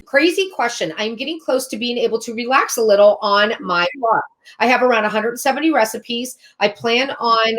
Crazy question. I'm getting close to being able to relax a little on my blog. I have around 170 recipes. I plan on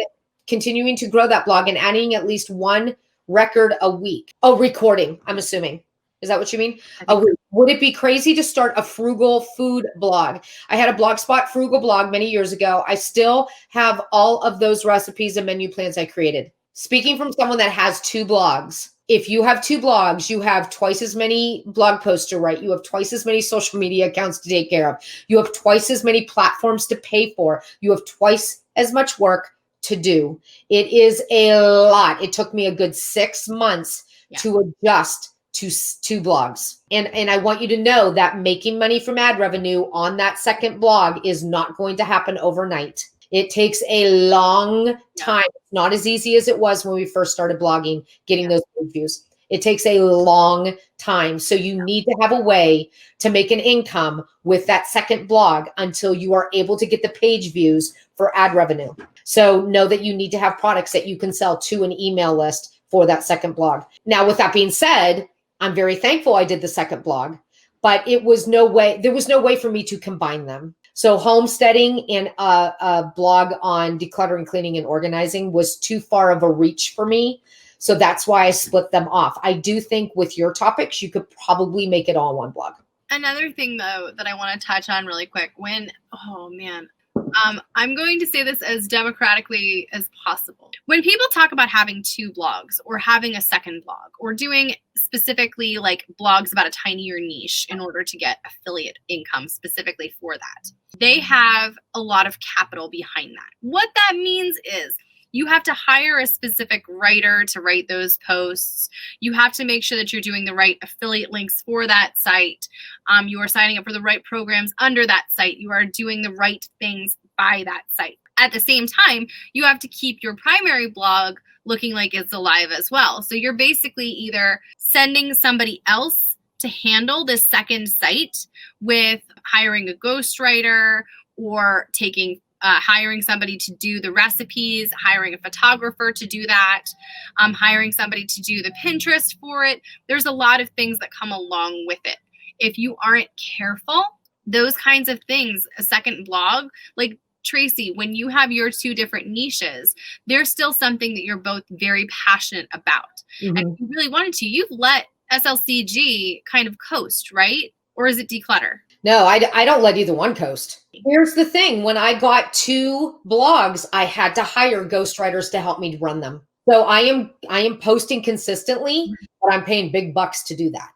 continuing to grow that blog and adding at least one record a week. Oh, recording, I'm assuming. Is that what you mean? A week. Would it be crazy to start a frugal food blog? I had a Blogspot frugal blog many years ago. I still have all of those recipes and menu plans I created. Speaking from someone that has two blogs, if you have two blogs, you have twice as many blog posts to write. You have twice as many social media accounts to take care of. You have twice as many platforms to pay for. You have twice as much work to do. It is a lot. It took me a good 6 months to adjust to two blogs. And I want you to know that making money from ad revenue on that second blog is not going to happen overnight. It takes a long time. It's not as easy as it was when we first started blogging, getting those views. It takes a long time. So you need to have a way to make an income with that second blog until you are able to get the page views for ad revenue. So know that you need to have products that you can sell to an email list for that second blog. Now, with that being said, I'm very thankful I did the second blog, but there was no way for me to combine them. So homesteading and a blog on decluttering, cleaning, and organizing was too far of a reach for me. So that's why I split them off. I do think with your topics, you could probably make it all in one blog. Another thing, though, that I want to touch on really quick, I'm going to say this as democratically as possible. When people talk about having two blogs or having a second blog or doing specifically like blogs about a tinier niche in order to get affiliate income specifically for that, they have a lot of capital behind that. What that means is you have to hire a specific writer to write those posts. You have to make sure that you're doing the right affiliate links for that site. You are signing up for the right programs under that site. You are doing the right things by that site. At the same time, you have to keep your primary blog looking like it's alive as well. So you're basically either sending somebody else to handle this second site with hiring a ghostwriter or hiring somebody to do the recipes, hiring a photographer to do that, hiring somebody to do the Pinterest for it. There's a lot of things that come along with it. If you aren't careful, those kinds of things, a second blog, like Tracy, when you have your two different niches, there's still something that you're both very passionate about. Mm-hmm. And if you really wanted to, you've let SLCG kind of coast, right? Or is it declutter? No, I don't let either one coast. Here's the thing. When I got two blogs, I had to hire ghostwriters to help me run them. So I am posting consistently, but I'm paying big bucks to do that.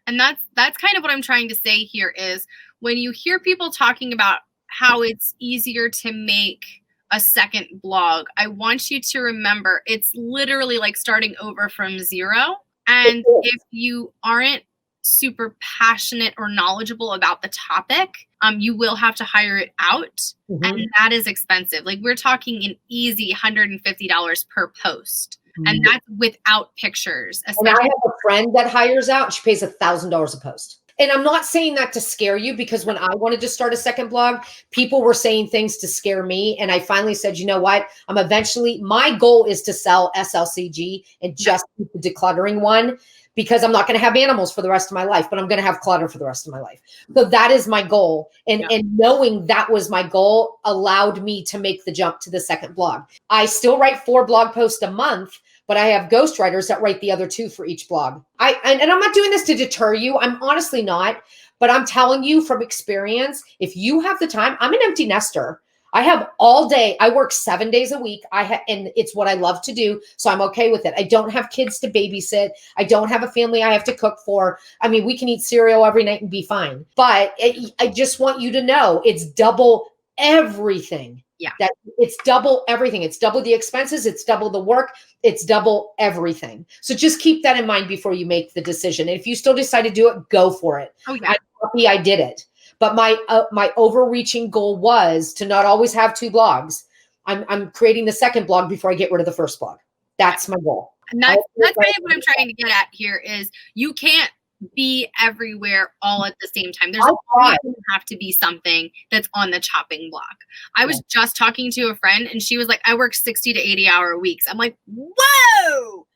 And that's kind of what I'm trying to say here is when you hear people talking about how it's easier to make a second blog, I want you to remember it's literally like starting over from zero. And if you aren't super passionate or knowledgeable about the topic, you will have to hire it out. Mm-hmm. And that is expensive. Like we're talking an easy $150 per post. Mm-hmm. And that's without pictures. And I have a friend that hires out, she pays $1,000 a post. And I'm not saying that to scare you, because when I wanted to start a second blog, people were saying things to scare me. And I finally said, you know what? My goal is to sell SLCG and just keep the decluttering one, because I'm not going to have animals for the rest of my life, but I'm going to have clutter for the rest of my life. So that is my goal. And knowing that was my goal allowed me to make the jump to the second blog. I still write 4 blog posts a month, but I have ghostwriters that write the other 2 for each blog. And I'm not doing this to deter you. I'm honestly not, but I'm telling you from experience, if you have the time, I'm an empty nester. I have all day. I work 7 days a week. And it's what I love to do. So I'm okay with it. I don't have kids to babysit. I don't have a family I have to cook for. I mean, we can eat cereal every night and be fine. But I just want you to know it's double everything. Yeah. That it's double everything. It's double the expenses. It's double the work. It's double everything. So just keep that in mind before you make the decision. And if you still decide to do it, go for it. Oh, yeah. I'm happy I did it. But my overreaching goal was to not always have 2 blogs. I'm creating the second blog before I get rid of the first blog. That's my goal. And that's kind of what I'm trying to get at here is you can't be everywhere all at the same time. There's always going to have to be something that's on the chopping block. I was just talking to a friend and she was like, I work 60 to 80-hour weeks. I'm like, whoa,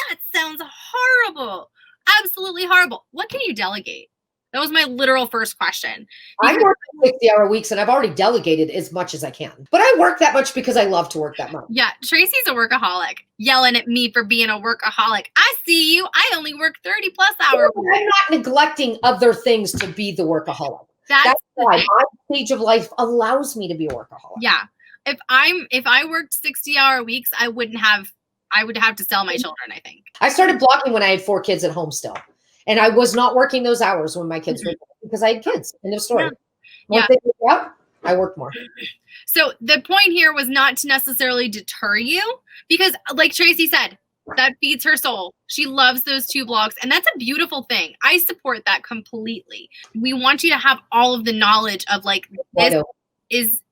that sounds horrible. Absolutely horrible. What can you delegate? That was my literal first question. I work 60-hour weeks and I've already delegated as much as I can. But I work that much because I love to work that much. Yeah, Tracy's a workaholic, yelling at me for being a workaholic. I see you. I only work 30+ hours. I'm not neglecting other things to be the workaholic. That's why my stage of life allows me to be a workaholic. Yeah. If I worked 60-hour weeks, I would have to sell my children, I think. I started blogging when I had 4 kids at home still. And I was not working those hours when my kids were because I had kids. End of story. Once they grew up, I worked more. So the point here was not to necessarily deter you because like Tracy said, that feeds her soul. She loves those 2 blogs and that's a beautiful thing. I support that completely. We want you to have all of the knowledge of like this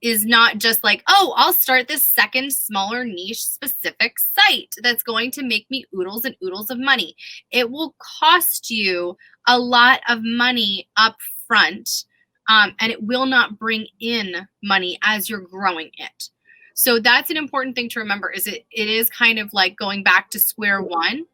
is not just like, oh, I'll start this second smaller niche specific site that's going to make me oodles and oodles of money. It will cost you a lot of money up front, and it will not bring in money as you're growing it. So that's an important thing to remember is it is kind of like going back to square one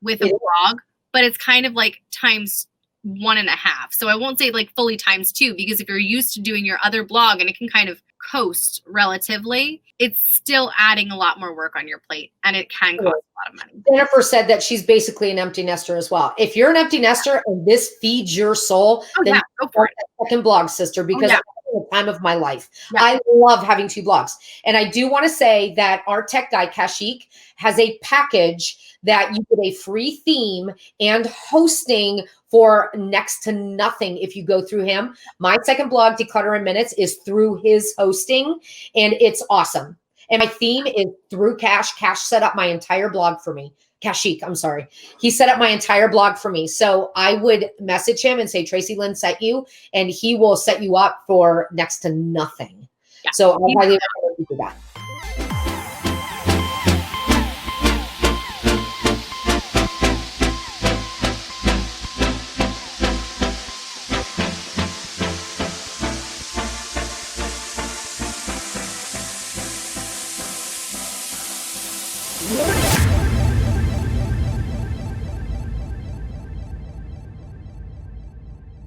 with a blog, but it's kind of like times 1.5. So I won't say like fully times 2 because if you're used to doing your other blog and it can kind of coast relatively, it's still adding a lot more work on your plate and it can cost a lot of money. Jennifer said that she's basically an empty nester as well. If you're an empty nester and this feeds your soul, then go for it. Second blog, sister, because I'm having the time of my life. I love having 2 blogs. And I do want to say that our tech guy, Kashik, has a package that you get a free theme and hosting for next to nothing if you go through him. My second blog, Declutter in Minutes, is through his hosting, and it's awesome. And my theme is through Cash. Cash set up my entire blog for me. Kashik, I'm sorry. He set up my entire blog for me. So I would message him and say, Tracy Lynn sent you, and he will set you up for next to nothing. Yeah. So I highly recommend you do that.